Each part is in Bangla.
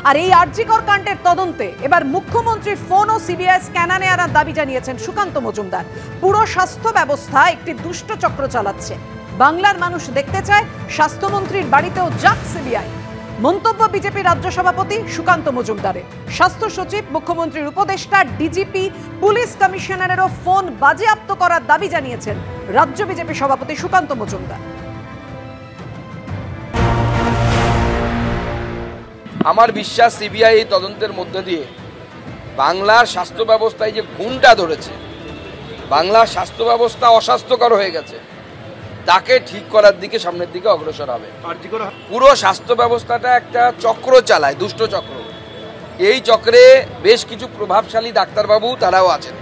আর এই আরজিকর কাণ্ডের তদন্তে এবার মুখ্যমন্ত্রীর ফোন ও সিবিআই স্ক্যানারে আনার দাবি জানিয়েছেন সুকান্ত মজুমদার। পুরো স্বাস্থ্য ব্যবস্থা একটি দুষ্ট চক্র চালাচ্ছে। বাংলার মানুষ দেখতে চায় স্বাস্থ্যমন্ত্রীর বাড়িতেও যাক সিবিআই। মন্তব্য বিজেপি রাজ্য সভাপতি সুকান্ত মজুমদারের। স্বাস্থ্য সচিব, মুখ্যমন্ত্রীর উপদেষ্টা, ডিজিপি, পুলিশ কমিশনারেরও ফোন বাজেয়াপ্ত করার দাবি জানিয়েছেন রাজ্য বিজেপি সভাপতি সুকান্ত মজুমদার। আমার বিশ্বাস সিবিআই এই তদন্তের মধ্যে দিয়ে বাংলার স্বাস্থ্য ব্যবস্থায় যে ঘুণটা ধরেছে, বাংলার স্বাস্থ্য ব্যবস্থা অস্বাস্থ্যকর হয়ে গেছে, তাকে ঠিক করার দিকে সামনের দিকে অগ্রসর হবে। পুরো স্বাস্থ্য ব্যবস্থাটা একটা চক্র চালায়, দুষ্ট চক্র। এই চক্রে বেশ কিছু প্রভাবশালী ডাক্তারবাবু তারাও আছেন।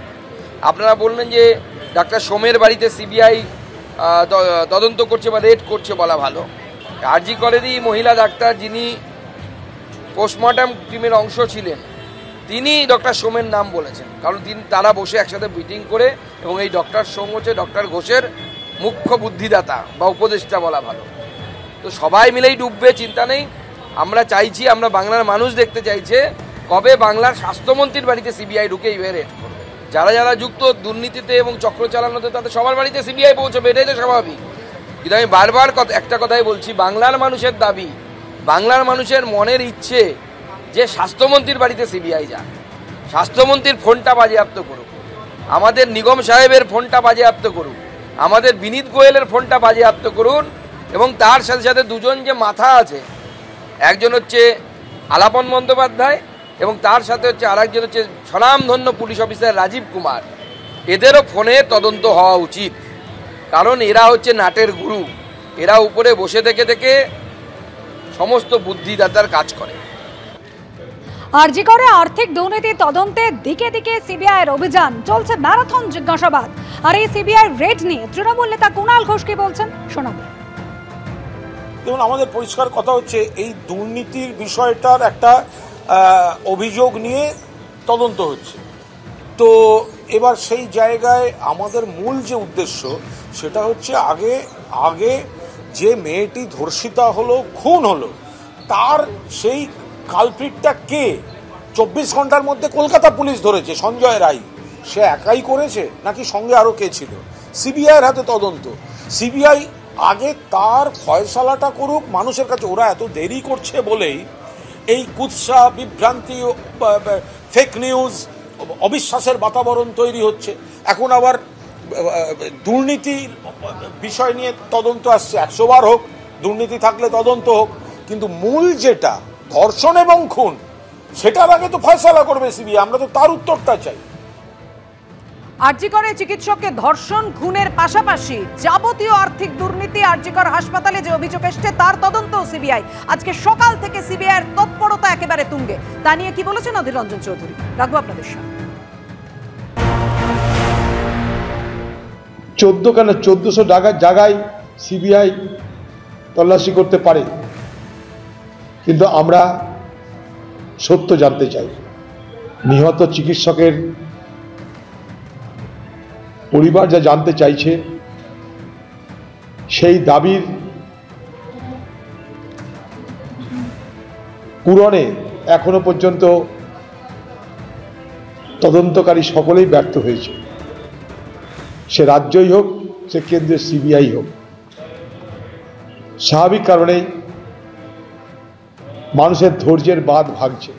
আপনারা বললেন যে ডাক্তার সোমের বাড়িতে সিবিআই তদন্ত করছে বা রেড করছে, বলা ভালো। আরজি করেরই মহিলা ডাক্তার যিনি পোস্টমর্টম টিমের অংশ ছিলেন, তিনি ডক্টর সোমের নাম বলেছেন, কারণ তারা বসে একসাথে মিটিং করে, এবং এই ডক্টর সোম হচ্ছে ডক্টর ঘোষের মুখ্য বুদ্ধিদাতা বা উপদেষ্টা বলা ভালো। তো সবাই মিলেই ডুববে, চিন্তা নেই। আমরা চাইছি, আমরা বাংলার মানুষ দেখতে চাইছে কবে বাংলার স্বাস্থ্যমন্ত্রীর বাড়িতে সিবিআই ঢুকে এইভাবে রেড করবে। যারা যারা যুক্ত দুর্নীতিতে এবং চক্র চালানোতে, তাদের সবার বাড়িতে সিবিআই পৌঁছবে, এটাই তো স্বাভাবিক। কিন্তু আমি বারবার একটা কথাই বলছি, বাংলার মানুষের দাবি, বাংলার মানুষের মনের ইচ্ছে যে স্বাস্থ্যমন্ত্রীর বাড়িতে সিবিআই যাক, স্বাস্থ্যমন্ত্রীর ফোনটা বাজেয়াপ্ত করুক, আমাদের নিগম সাহেবের ফোনটা বাজেয়াপ্ত করুক, আমাদের বিনীত গোয়েলের ফোনটা বাজেয়াপ্ত করুন, এবং তার সাথে সাথে দুজন যে মাথা আছে, একজন হচ্ছে আলাপন বন্দ্যোপাধ্যায় এবং তার সাথে হচ্ছে আরেকজন হচ্ছে স্বনামধন্য পুলিশ অফিসার রাজীব কুমার, এদেরও ফোনে তদন্ত হওয়া উচিত। কারণ এরা হচ্ছে নাটের গুরু, এরা উপরে বসে থেকে থেকে সমস্ত বুদ্ধিদাতার কাজ করে। আরজি করে আর্থিক দুর্নীতি তদন্তে দিকে দিকে সিবিআইয়ের অভিযান চলছে, ম্যারাথন জিজ্ঞাসাবাদ। আর এই সিবিআই রেড নিয়ে তৃণমূল নেতা কুণাল ঘোষ কি বলছেন শোনাবো। যেমন আমাদের পরিষ্কার কথা হচ্ছে, এই দুর্নীতির বিষয়টার একটা অভিযোগ নিয়ে তদন্ত হচ্ছে। তো এবার সেই জায়গায় আমাদের মূল যে উদ্দেশ্য, সেটা হচ্ছে আগে যে মেয়েটি ধর্ষিতা হলো, খুন হলো, তার সেই কালপ্রিটটা কে? 24 ঘন্টার মধ্যে কলকাতা পুলিশ ধরেছে সঞ্জয় রায়। সে একাই করেছে নাকি সঙ্গে আরও কে ছিল? সিবিআইয়ের হাতে তদন্ত। সিবিআই আগে তার ফয়সালাটা করুক মানুষের কাছে। ওরা এত দেরি করছে বলেই এই কুৎসা, বিভ্রান্তি, ফেক নিউজ, অবিশ্বাসের বাতাবরণ তৈরি হচ্ছে। এখন আবার দুর্নীতির বিষয় নিয়ে তদন্ত আসছে। 100 বার হোক, দুর্নীতি থাকলে তদন্ত হোক, কিন্তু মূল যেটা ধর্ষণ এবং খুন, সেটার আগে তো ফয়সালা করবে সিবিআই। আমরা তো তার উত্তরটা চাই। আরজিকরে চিকিৎসককে ধর্ষণ, খুনের পাশাপাশি যাবতীয় আর্থিক দুর্নীতি আরজিকর হাসপাতালে যে অভিযোগ এসছে, তার তদন্ত সিবিআই। আজকে সকাল থেকে সিবিআইয়ের তৎপরতা একেবারে তুঙ্গে। তা নিয়ে কি বলেছেন অধীর রঞ্জন চৌধুরী, রাখবো আপনাদের সামনে। 1400 জায়গায় সিবিআই তল্লাশি করতে পারে, কিন্তু আমরা সত্য জানতে চাই। নিহত চিকিৎসকের পরিবার যা জানতে চাইছে, সেই দাবির পূরণে এখনো পর্যন্ত তদন্তকারী সকলেই ব্যর্থ হয়েছে। সে রাজ্যই হোক, সে কেন্দ্রের সিবিআই হোক। স্বাভাবিক কারণেই মানুষের ধৈর্যের বাঁধ ভাঙছে।